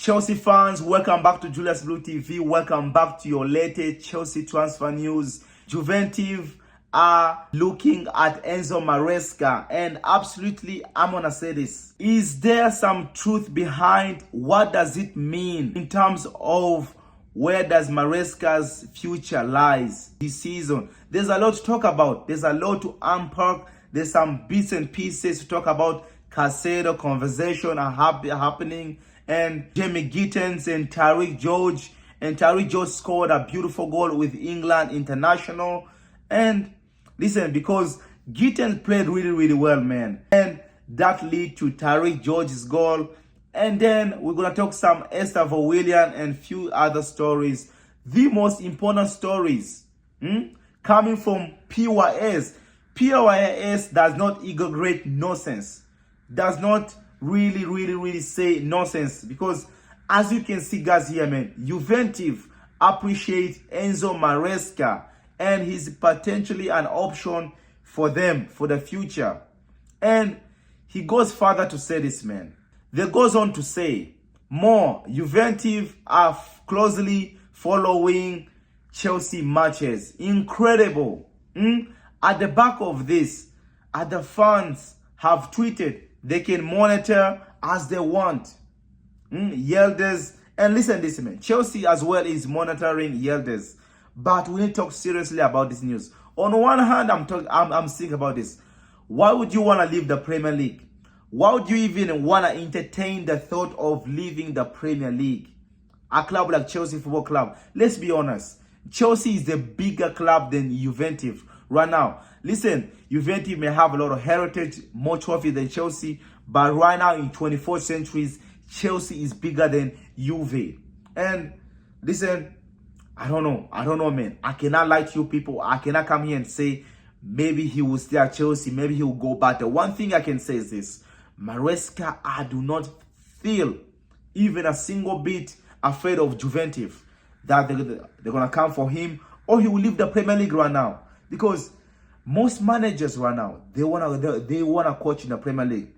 Chelsea fans, welcome back to Julius Blue TV. Welcome back to your latest Chelsea transfer news. Juventus are looking at Enzo Maresca, and absolutely, I'm gonna say this. Is there some truth behind what does it mean in terms of where does Maresca's future lies this season? There's a lot to talk about. There's a lot to unpack. There's some bits and pieces to talk about. Caicedo conversation are happening, and Jamie Gittens and Tyrique George. And Tyrique George scored a beautiful goal with England international. And listen, because Gittens played really well, man. And that lead to Tyrique George's goal. And then we're going to talk some Esther William and few other stories. The most important stories coming from PYS. PYS does not exaggerate nonsense. Does not really say nonsense, because as you can see, guys, here, man, Juventus appreciate Enzo Maresca, and he's potentially an option for them for the future. And he goes further to say this, man. They goes on to say more. Juventus are closely following Chelsea matches. Incredible. At the back of this, the fans have tweeted they can monitor as they want. Yildiz, and listen this, man. Chelsea as well is monitoring Yildiz, but we need to talk seriously about this news. On one hand, I'm thinking about this. Why would you want to leave the Premier League? Why would you even want to entertain the thought of leaving the Premier League? A club like Chelsea Football Club. Let's be honest. Chelsea is a bigger club than Juventus right now. Listen, Juventus may have a lot of heritage, more trophies than Chelsea, but right now in 24th centuries, Chelsea is bigger than Juve. And listen, I don't know, man. I cannot lie to you people. I cannot come here and say maybe he will stay at Chelsea, maybe he will go back. The one thing I can say is this: Maresca, I do not feel even a single bit afraid of Juventus that they're gonna come for him, or he will leave the Premier League right now. Because most managers right now, they wanna coach in the Premier League.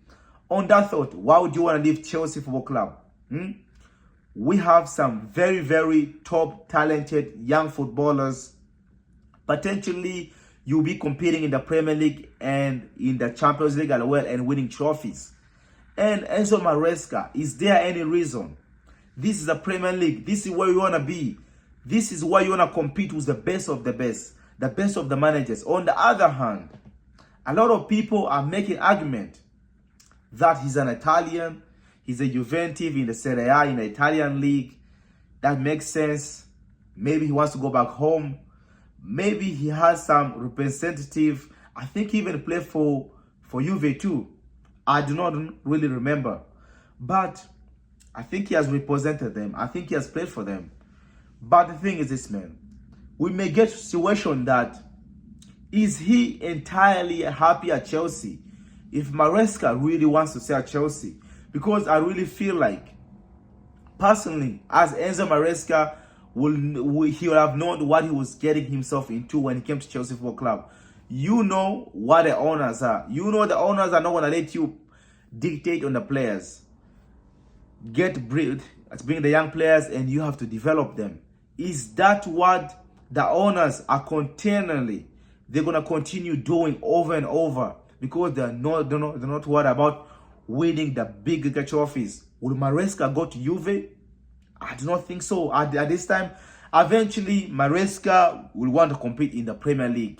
On that thought, why would you want to leave Chelsea Football Club? We have some very top talented young footballers. Potentially, you'll be competing in the Premier League and in the Champions League as well, and winning trophies. And Enzo Maresca, is there any reason? This is the Premier League. This is where you want to be. This is where you want to compete with the best of the best of the managers. On the other hand, a lot of people are making argument that he's an Italian, he's a Juventus in the Serie A, in the Italian league. That makes sense. Maybe he wants to go back home. Maybe he has some representative. I think he even played for Juve too. I do not really remember. But I think he has represented them. I think he has played for them. But the thing is this, man. We may get a situation that, is he entirely happy at Chelsea? If Maresca really wants to stay at Chelsea, because I really feel like, personally, as Enzo Maresca, he would have known what he was getting himself into when he came to Chelsea Football Club. You know what the owners are. You know the owners are not going to let you dictate on the players. Bring the young players, and you have to develop them. Is that what the owners are continually? They're going to continue doing over and over, because they're not worried about winning the bigger trophies. Will Maresca go to Juve? I do not think so. At this time, eventually, Maresca will want to compete in the Premier League.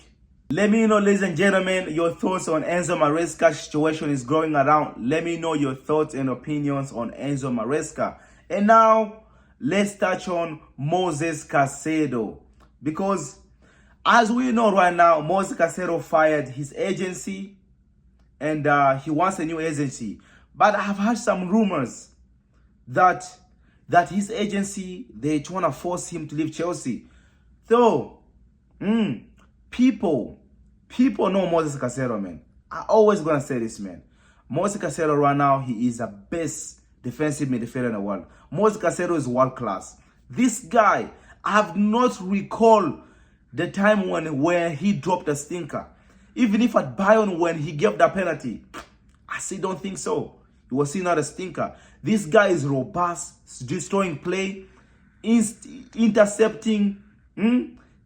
Let me know, ladies and gentlemen, your thoughts on Enzo Maresca's situation is growing around. Let me know your thoughts and opinions on Enzo Maresca. And now, let's touch on Moises Caicedo. Because, as we know right now, Moises Caicedo fired his agency, and he wants a new agency. But I have heard some rumors that his agency, they're trying to force him to leave Chelsea. So, people know Moises Caicedo, man. I always gonna say this, man. Moises Caicedo right now, he is the best defensive midfielder in the world. Moises Caicedo is world class. This guy, I have not recalled the time when he dropped a stinker. Even if at Bayern, when he gave the penalty, I still don't think so. He was seen as a stinker. This guy is robust, destroying play, intercepting.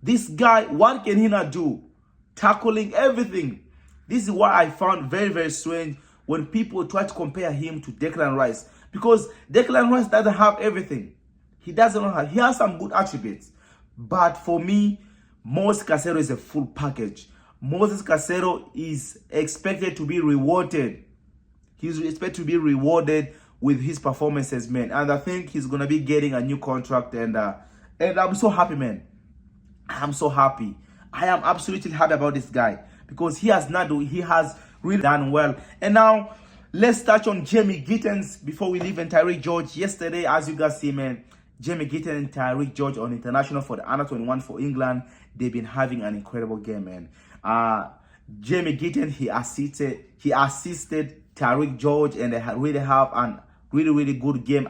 This guy, what can he not do? Tackling everything. This is what I found very, very strange when people try to compare him to Declan Rice. Because Declan Rice doesn't have everything. He has some good attributes. But for me, Moses Caicedo is a full package. Moses Caicedo is expected to be rewarded. He's expected to be rewarded with his performances, man. And I think he's going to be getting a new contract. And I'm so happy, man. I'm so happy. I am absolutely happy about this guy because he has really done well. And now, let's touch on Jamie Gittens before we leave and Tyrique George. Yesterday, as you guys see, man, Jamie Gittens and Tyrique George on international for the under-21 for England. They've been having an incredible game, man. Jamie Gittens, he assisted Tyrique George, and they really have an really good game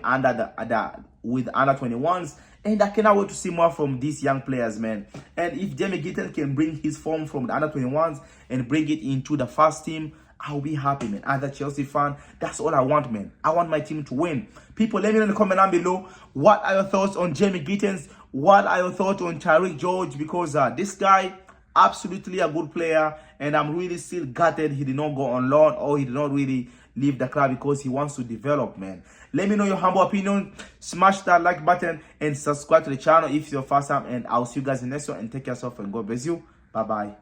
with under-21s. And I cannot wait to see more from these young players, man. And if Jamie Gittens can bring his form from the under-21s and bring it into the first team, I'll be happy, man. As a Chelsea fan, that's all I want, man. I want my team to win. People, let me know in the comment down below. What are your thoughts on Jamie Gittens? What are your thoughts on Tyrique George? Because this guy, absolutely a good player. And I'm really still gutted he did not go on loan or he did not really leave the club because he wants to develop, man. Let me know your humble opinion. Smash that like button and subscribe to the channel if it's your first time. And I'll see you guys in the next one. And take care of yourself and God bless you. Bye-bye.